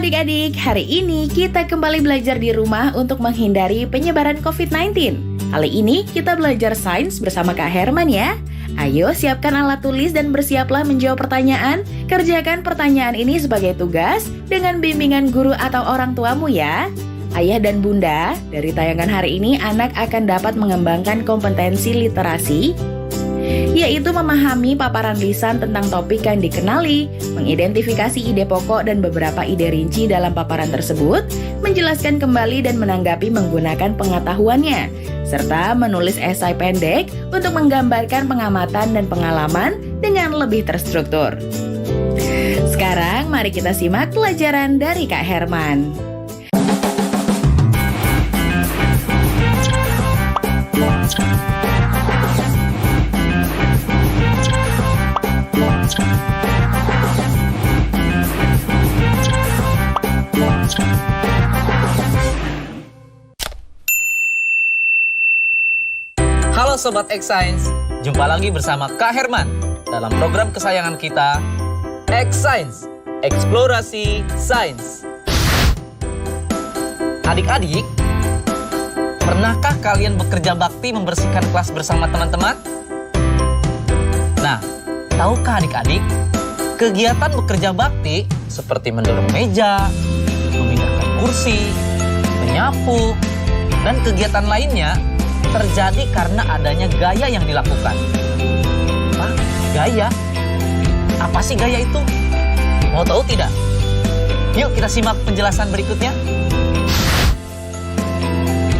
adik-adik, hari ini kita kembali belajar di rumah untuk menghindari penyebaran COVID-19. Kali ini kita belajar sains bersama Kak Herman ya. Ayo siapkan alat tulis dan bersiaplah menjawab pertanyaan. Kerjakan pertanyaan ini sebagai tugas dengan bimbingan guru atau orang tuamu ya. Ayah dan bunda, dari tayangan hari ini anak akan dapat mengembangkan kompetensi literasi, yaitu memahami paparan lisan tentang topik yang dikenali, mengidentifikasi ide pokok dan beberapa ide rinci dalam paparan tersebut, menjelaskan kembali dan menanggapi menggunakan pengetahuannya, serta menulis esai pendek untuk menggambarkan pengamatan dan pengalaman dengan lebih terstruktur. Sekarang mari kita simak pelajaran dari Kak Herman. Halo Sobat X Science, jumpa lagi bersama Kak Herman dalam program kesayangan kita, X Science, Eksplorasi Sains. Adik-adik, pernahkah kalian bekerja bakti membersihkan kelas bersama teman-teman? Nah, tahukah adik-adik, kegiatan bekerja bakti seperti mendorong meja, memindahkan kursi, menyapu, dan kegiatan lainnya terjadi karena adanya gaya yang dilakukan. Apa? Gaya? Apa sih gaya itu? Mau tahu tidak? Yuk kita simak penjelasan berikutnya.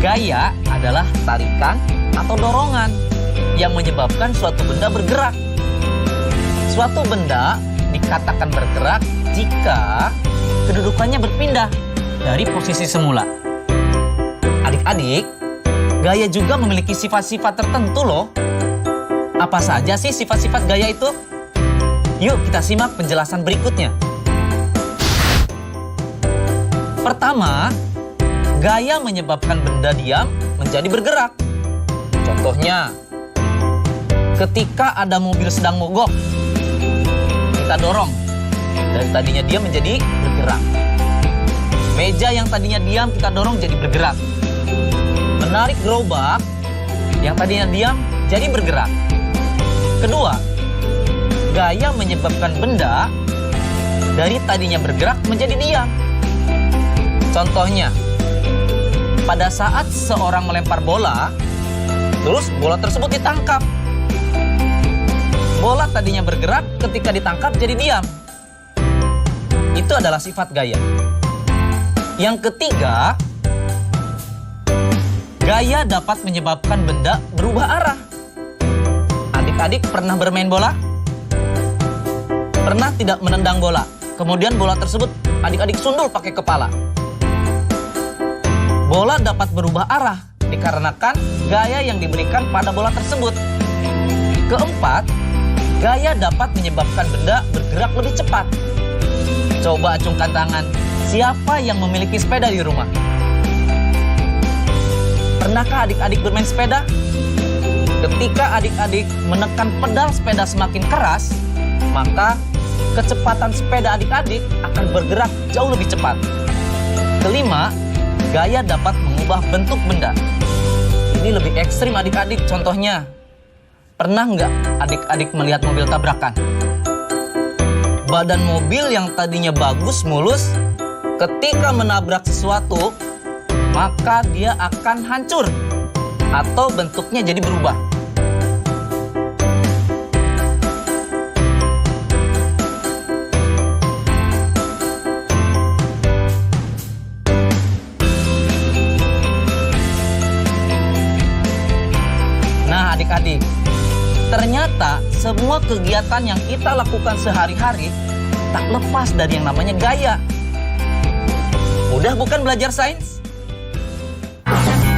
Gaya adalah tarikan atau dorongan yang menyebabkan suatu benda bergerak. Suatu benda dikatakan bergerak jika kedudukannya berpindah dari posisi semula. Adik-adik, gaya juga memiliki sifat-sifat tertentu loh. Apa saja sih sifat-sifat gaya itu? Yuk kita simak penjelasan berikutnya. Pertama, gaya menyebabkan benda diam menjadi bergerak. Contohnya, ketika ada mobil sedang mogok, kita dorong. Dari tadinya diam menjadi bergerak. Meja yang tadinya diam kita dorong jadi bergerak. Menarik gerobak yang tadinya diam jadi bergerak. Kedua, gaya menyebabkan benda dari tadinya bergerak menjadi diam. Contohnya, pada saat seorang melempar bola, terus bola tersebut ditangkap. Bola tadinya bergerak, ketika ditangkap jadi diam. Itu adalah sifat gaya. Yang ketiga, gaya dapat menyebabkan benda berubah arah. Adik-adik pernah bermain bola? Pernah tidak menendang bola? Kemudian bola tersebut adik-adik sundul pakai kepala. Bola dapat berubah arah dikarenakan gaya yang diberikan pada bola tersebut. Keempat, gaya dapat menyebabkan benda bergerak lebih cepat. Coba acungkan tangan, siapa yang memiliki sepeda di rumah? Pernahkah adik-adik bermain sepeda? Ketika adik-adik menekan pedal sepeda semakin keras, maka kecepatan sepeda adik-adik akan bergerak jauh lebih cepat. Kelima, gaya dapat mengubah bentuk benda. Ini lebih ekstrim adik-adik, contohnya. Pernah nggak adik-adik melihat mobil tabrakan? Badan mobil yang tadinya bagus, mulus, ketika menabrak sesuatu, maka dia akan hancur atau bentuknya jadi berubah. Nah adik-adik, ternyata semua kegiatan yang kita lakukan sehari-hari tak lepas dari yang namanya gaya. Mudah bukan belajar sains?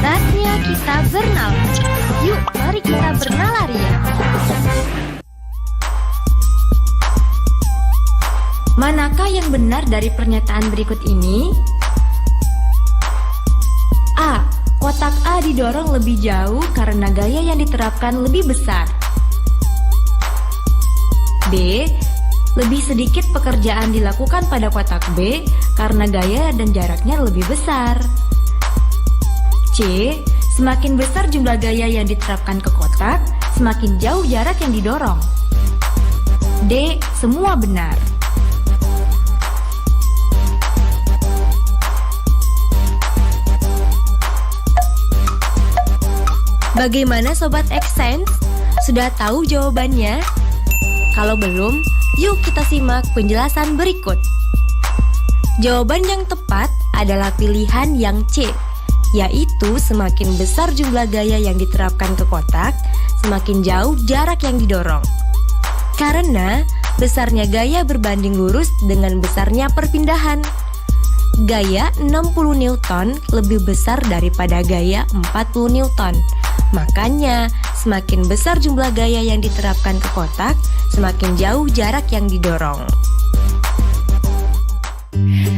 Saatnya kita bernalar. Yuk, mari kita bernalar ya. Manakah yang benar dari pernyataan berikut ini? A. Kotak A didorong lebih jauh karena gaya yang diterapkan lebih besar. B. Lebih sedikit pekerjaan dilakukan pada kotak B karena gaya dan jaraknya lebih besar. C. Semakin besar jumlah gaya yang diterapkan ke kotak, semakin jauh jarak yang didorong. D. Semua benar. Bagaimana Sobat Xsense? Sudah tahu jawabannya? Kalau belum, yuk kita simak penjelasan berikut. Jawaban yang tepat adalah pilihan yang C, yaitu semakin besar jumlah gaya yang diterapkan ke kotak, semakin jauh jarak yang didorong. Karena besarnya gaya berbanding lurus dengan besarnya perpindahan. Gaya 60 Newton lebih besar daripada gaya 40 Newton. Makanya, semakin besar jumlah gaya yang diterapkan ke kotak, semakin jauh jarak yang didorong.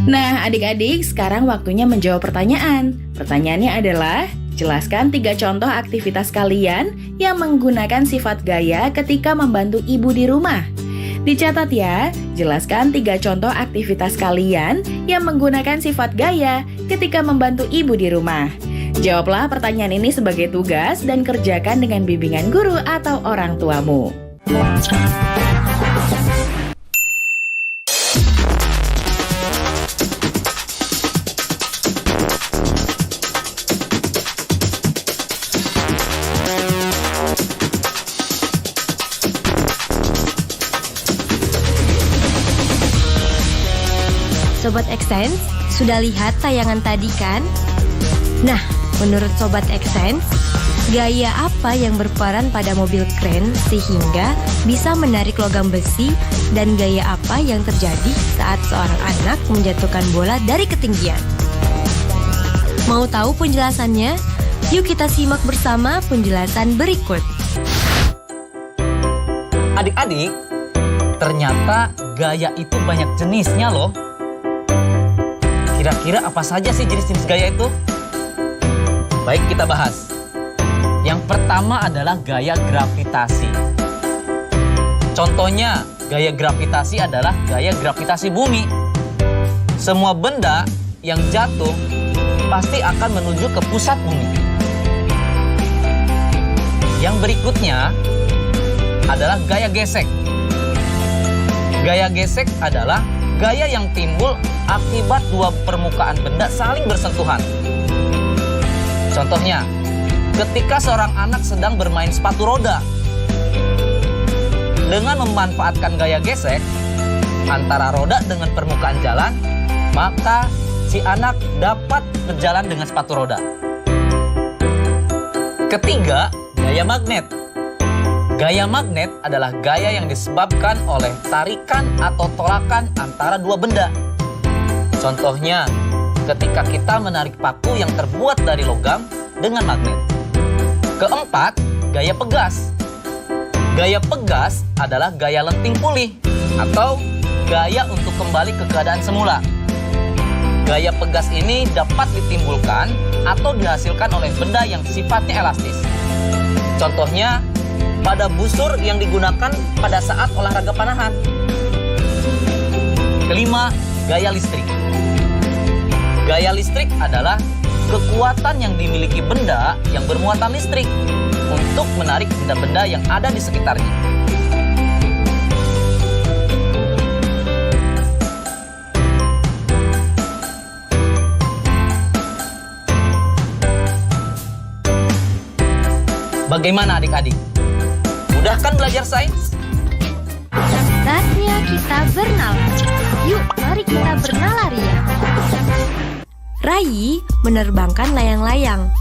Nah, adik-adik, sekarang waktunya menjawab pertanyaan. Pertanyaannya adalah, jelaskan 3 contoh aktivitas kalian yang menggunakan sifat gaya ketika membantu ibu di rumah. Dicatat ya, jelaskan 3 contoh aktivitas kalian yang menggunakan sifat gaya ketika membantu ibu di rumah. Jawablah pertanyaan ini sebagai tugas dan kerjakan dengan bimbingan guru atau orang tuamu. Sobat Xsense, sudah lihat tayangan tadi kan? Nah, menurut Sobat Xsense, gaya apa yang berperan pada mobil kren sehingga bisa menarik logam besi dan gaya apa yang terjadi saat seorang anak menjatuhkan bola dari ketinggian? Mau tahu penjelasannya? Yuk kita simak bersama penjelasan berikut. Adik-adik, ternyata gaya itu banyak jenisnya loh. Kira-kira apa saja sih jenis-jenis gaya itu? Baik, kita bahas. Yang pertama adalah gaya gravitasi. Contohnya, gaya gravitasi adalah gaya gravitasi bumi. Semua benda yang jatuh pasti akan menuju ke pusat bumi. Yang berikutnya adalah gaya gesek. Gaya gesek adalah gaya yang timbul akibat dua permukaan benda saling bersentuhan. Contohnya, ketika seorang anak sedang bermain sepatu roda. Dengan memanfaatkan gaya gesek antara roda dengan permukaan jalan, maka si anak dapat berjalan dengan sepatu roda. Ketiga, gaya magnet. Gaya magnet adalah gaya yang disebabkan oleh tarikan atau tolakan antara dua benda. Contohnya, ketika kita menarik paku yang terbuat dari logam dengan magnet. Keempat, gaya pegas. Gaya pegas adalah gaya lenting pulih atau gaya untuk kembali ke keadaan semula. Gaya pegas ini dapat ditimbulkan atau dihasilkan oleh benda yang sifatnya elastis. Contohnya, pada busur yang digunakan pada saat olahraga panahan. Kelima, gaya listrik. Gaya listrik adalah kekuatan yang dimiliki benda yang bermuatan listrik untuk menarik benda-benda yang ada di sekitarnya. Bagaimana adik-adik? Mudah kan belajar sains? Saatnya kita bernalar. Yuk, mari kita bernalar ya. Rai menerbangkan layang-layang.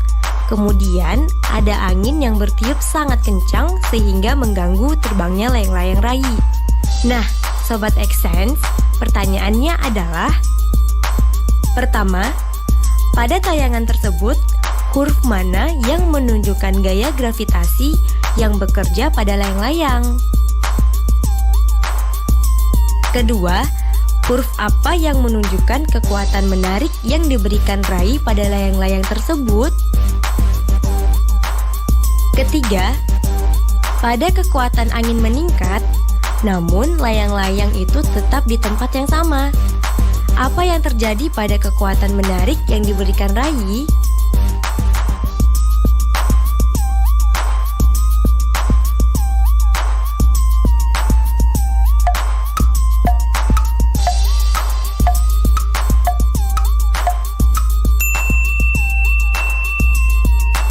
Kemudian ada angin yang bertiup sangat kencang sehingga mengganggu terbangnya layang-layang Rai. Nah, Sobat Xsense, pertanyaannya adalah: pertama, pada tayangan tersebut, huruf mana yang menunjukkan gaya gravitasi yang bekerja pada layang-layang? Kedua, huruf apa yang menunjukkan kekuatan menarik yang diberikan Rai pada layang-layang tersebut? Ketiga, pada kekuatan angin meningkat, Namun, layang-layang itu tetap di tempat yang sama. Apa yang terjadi pada kekuatan menarik yang diberikan Rai?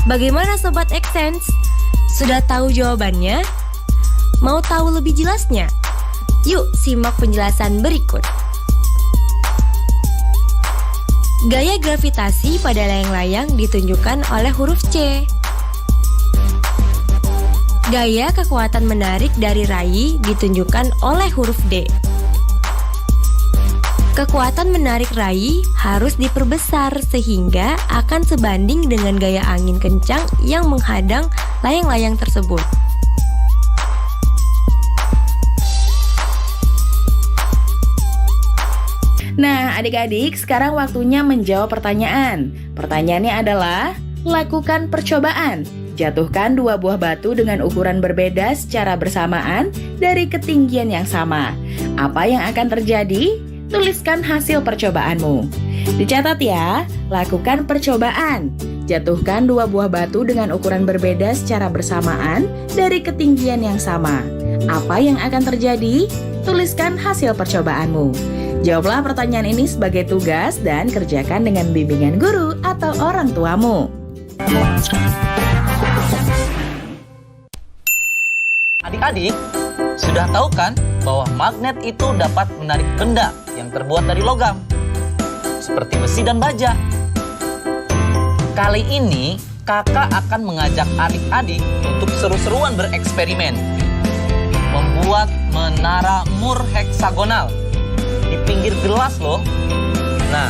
Bagaimana Sobat Xsense? Sudah tahu jawabannya? Mau tahu lebih jelasnya? Yuk simak penjelasan berikut. Gaya gravitasi pada layang-layang ditunjukkan oleh huruf C. Gaya kekuatan menarik dari Rai ditunjukkan oleh huruf D. Kekuatan menarik Rai harus diperbesar sehingga akan sebanding dengan gaya angin kencang yang menghadang layang-layang tersebut. Nah, adik-adik, sekarang waktunya menjawab pertanyaan. Pertanyaannya adalah, lakukan percobaan. Jatuhkan 2 buah batu dengan ukuran berbeda secara bersamaan dari ketinggian yang sama. Apa yang akan terjadi? Tuliskan hasil percobaanmu. Dicatat ya, lakukan percobaan. Jatuhkan 2 buah batu dengan ukuran berbeda secara bersamaan dari ketinggian yang sama. Apa yang akan terjadi? Tuliskan hasil percobaanmu. Jawablah pertanyaan ini sebagai tugas dan kerjakan dengan bimbingan guru atau orang tuamu. Adik-adik, sudah tahu kan bahwa magnet itu dapat menarik benda yang terbuat dari logam, seperti besi dan baja. Kali ini, kakak akan mengajak adik-adik untuk seru-seruan bereksperimen. Membuat menara Moore heksagonal di pinggir gelas loh. Nah,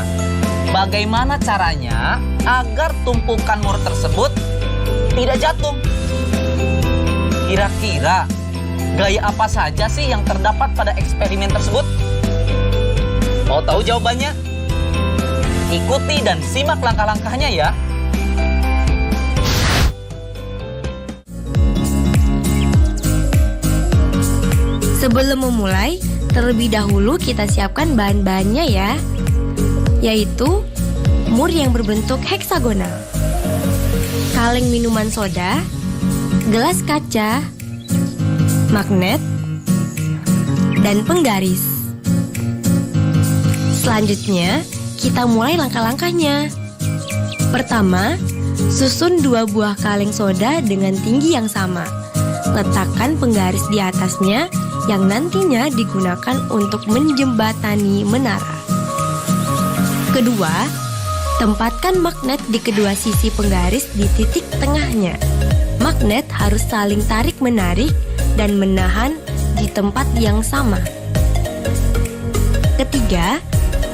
bagaimana caranya agar tumpukan Moore tersebut tidak jatuh? Kira-kira gaya apa saja sih yang terdapat pada eksperimen tersebut? Mau tahu jawabannya? Ikuti dan simak langkah-langkahnya ya. Sebelum memulai, terlebih dahulu kita siapkan bahan-bahannya ya, yaitu Moore yang berbentuk heksagonal, kaleng minuman soda, gelas kaca, magnet, dan penggaris. Selanjutnya, kita mulai langkah-langkahnya. Pertama, susun 2 buah kaleng soda dengan tinggi yang sama. Letakkan penggaris di atasnya yang nantinya digunakan untuk menjembatani menara. Kedua, tempatkan magnet di kedua sisi penggaris di titik tengahnya. Magnet harus saling tarik-menarik dan menahan di tempat yang sama. Ketiga,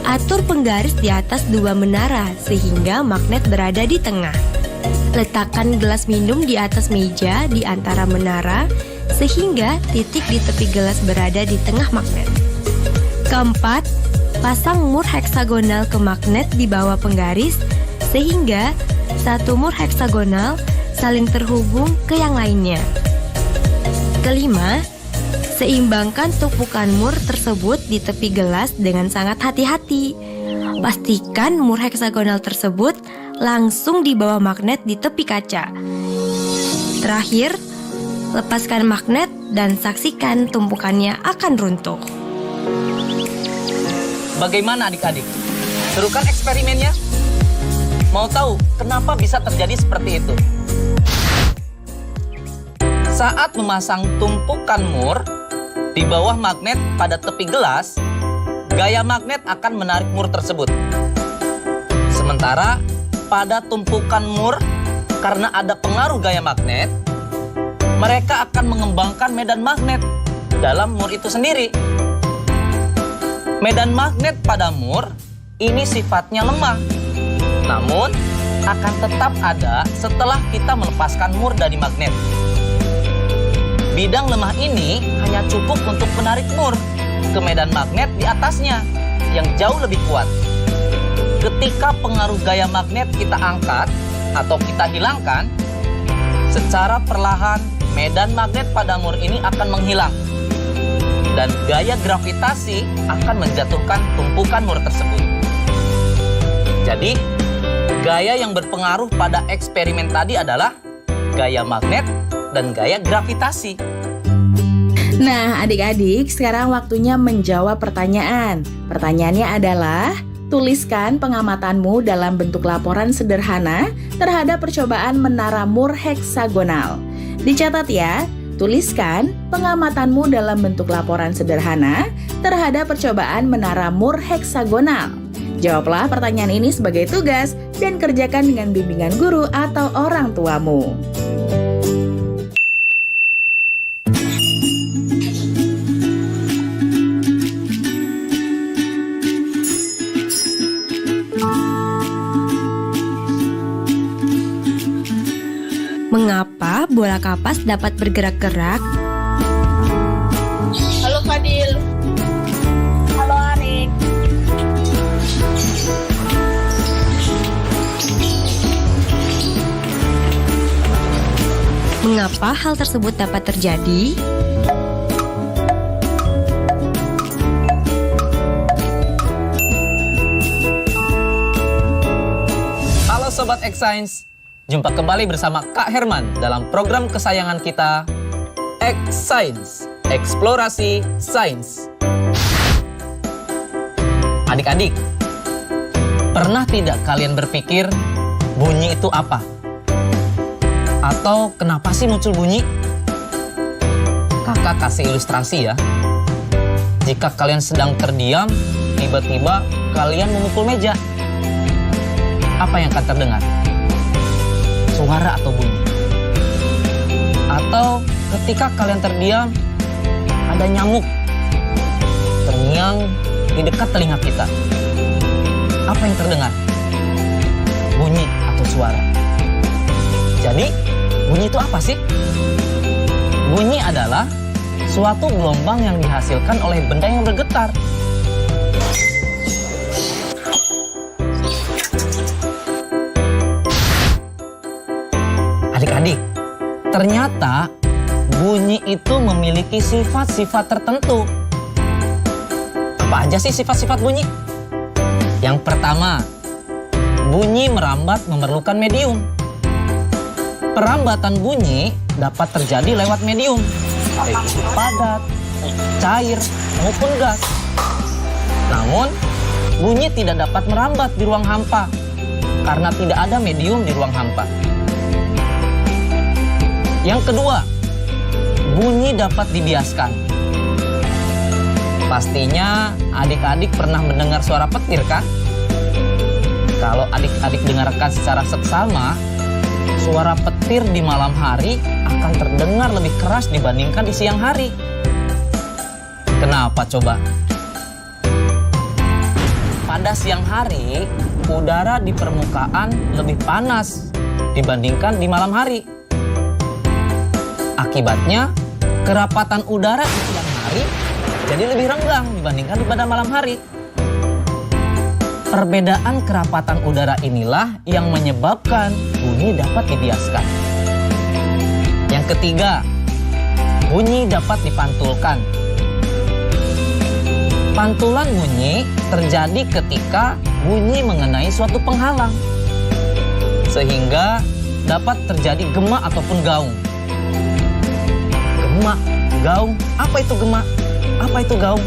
atur penggaris di atas 2 menara sehingga magnet berada di tengah. Letakkan gelas minum di atas meja di antara menara sehingga titik di tepi gelas berada di tengah magnet. Keempat, pasang Moore heksagonal ke magnet di bawah penggaris sehingga satu Moore heksagonal saling terhubung ke yang lainnya. Kelima, seimbangkan tumpukan Moore tersebut di tepi gelas dengan sangat hati-hati. Pastikan Moore heksagonal tersebut langsung di bawah magnet di tepi kaca. Terakhir, lepaskan magnet dan saksikan tumpukannya akan runtuh. Bagaimana adik-adik? Seru kan eksperimennya? Mau tahu kenapa bisa terjadi seperti itu? Saat memasang tumpukan Moore di bawah magnet pada tepi gelas, gaya magnet akan menarik Moore tersebut. Sementara pada tumpukan Moore, karena ada pengaruh gaya magnet, mereka akan mengembangkan medan magnet dalam Moore itu sendiri. Medan magnet pada Moore ini sifatnya lemah, namun akan tetap ada setelah kita melepaskan Moore dari magnet. Bidang lemah ini hanya cukup untuk menarik Moore ke medan magnet di atasnya yang jauh lebih kuat. Ketika pengaruh gaya magnet kita angkat atau kita hilangkan, secara perlahan medan magnet pada Moore ini akan menghilang. dan gaya gravitasi akan menjatuhkan tumpukan mur tersebut. Jadi, gaya yang berpengaruh pada eksperimen tadi adalah gaya magnet dan gaya gravitasi. Nah, adik-adik, sekarang waktunya menjawab pertanyaan. Pertanyaannya adalah, tuliskan pengamatanmu dalam bentuk laporan sederhana terhadap percobaan menara Moore heksagonal. Dicatat ya, tuliskan pengamatanmu dalam bentuk laporan sederhana terhadap percobaan menara Moore heksagonal. Jawablah pertanyaan ini sebagai tugas dan kerjakan dengan bimbingan guru atau orang tuamu. Mengapa bola kapas dapat bergerak-gerak? Halo Fadil. Halo Arik. Mengapa hal tersebut dapat terjadi? Halo Sobat X-Science, jumpa kembali bersama Kak Herman dalam program kesayangan kita, X-Science, Eksplorasi Sains. Adik-adik, pernah tidak kalian berpikir bunyi itu apa? Atau kenapa sih muncul bunyi? Kakak kasih ilustrasi ya. Jika kalian sedang terdiam, tiba-tiba kalian memukul meja. Apa yang akan terdengar? Suara atau bunyi? Atau ketika kalian terdiam, ada nyamuk terngiang di dekat telinga kita. Apa yang terdengar? Bunyi atau suara? Jadi, bunyi itu apa sih? Bunyi adalah suatu gelombang yang dihasilkan oleh benda yang bergetar. Adik-adik, ternyata bunyi itu memiliki sifat-sifat tertentu. Apa aja sih sifat-sifat bunyi? Yang pertama, bunyi merambat memerlukan medium. Perambatan bunyi dapat terjadi lewat medium, baik itu padat, cair, maupun gas. Namun, bunyi tidak dapat merambat di ruang hampa karena tidak ada medium di ruang hampa. Yang kedua, bunyi dapat dibiaskan. Pastinya adik-adik pernah mendengar suara petir kan? Kalau adik-adik dengarkan secara seksama, suara petir di malam hari akan terdengar lebih keras dibandingkan di siang hari. Kenapa coba? Pada siang hari, udara di permukaan lebih panas dibandingkan di malam hari. Akibatnya, kerapatan udara di siang hari jadi lebih renggang dibandingkan pada malam hari. Perbedaan kerapatan udara inilah yang menyebabkan bunyi dapat dibiaskan. Yang ketiga, bunyi dapat dipantulkan. Pantulan bunyi terjadi ketika bunyi mengenai suatu penghalang, sehingga dapat terjadi gema ataupun gaung. Gema, gaung, apa itu gema? Apa itu gaung?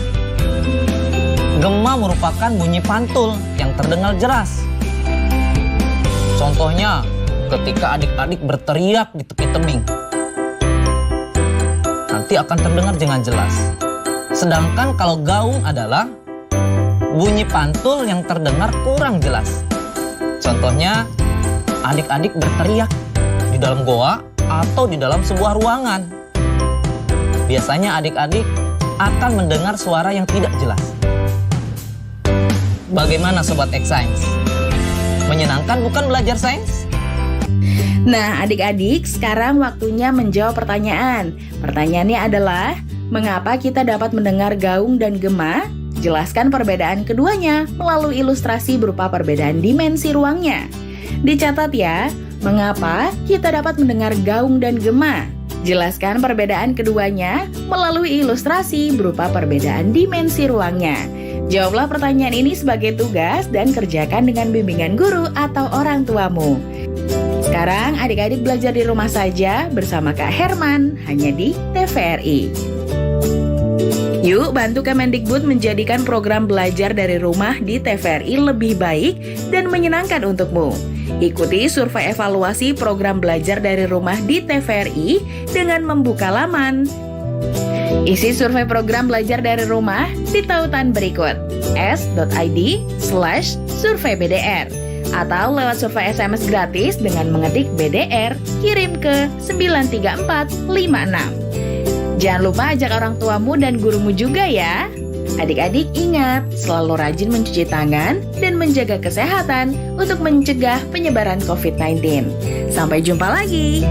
Gema merupakan bunyi pantul yang terdengar jelas. Contohnya, ketika adik-adik berteriak di tepi tebing, nanti akan terdengar dengan jelas. Sedangkan kalau gaung adalah bunyi pantul yang terdengar kurang jelas. Contohnya, adik-adik berteriak di dalam goa atau di dalam sebuah ruangan. Biasanya adik-adik akan mendengar suara yang tidak jelas. Bagaimana Sobat X-Science? Menyenangkan bukan belajar sains? Nah, adik-adik, sekarang waktunya menjawab pertanyaan. Pertanyaannya adalah, mengapa kita dapat mendengar gaung dan gema? Jelaskan perbedaan keduanya melalui ilustrasi berupa perbedaan dimensi ruangnya. Dicatat ya, mengapa kita dapat mendengar gaung dan gema? Jelaskan perbedaan keduanya melalui ilustrasi berupa perbedaan dimensi ruangnya. Jawablah pertanyaan ini sebagai tugas dan kerjakan dengan bimbingan guru atau orang tuamu. Sekarang adik-adik belajar di rumah saja bersama Kak Herman, hanya di TVRI. Yuk bantu Kemendikbud menjadikan program belajar dari rumah di TVRI lebih baik dan menyenangkan untukmu. Ikuti survei evaluasi program belajar dari rumah di TVRI dengan membuka laman. Isi survei program belajar dari rumah di tautan berikut s.id/surveibdr atau lewat survei SMS gratis dengan mengetik BDR, kirim ke 93456. Jangan lupa ajak orang tuamu dan gurumu juga ya. Adik-adik ingat, selalu rajin mencuci tangan dan menjaga kesehatan untuk mencegah penyebaran COVID-19. Sampai jumpa lagi.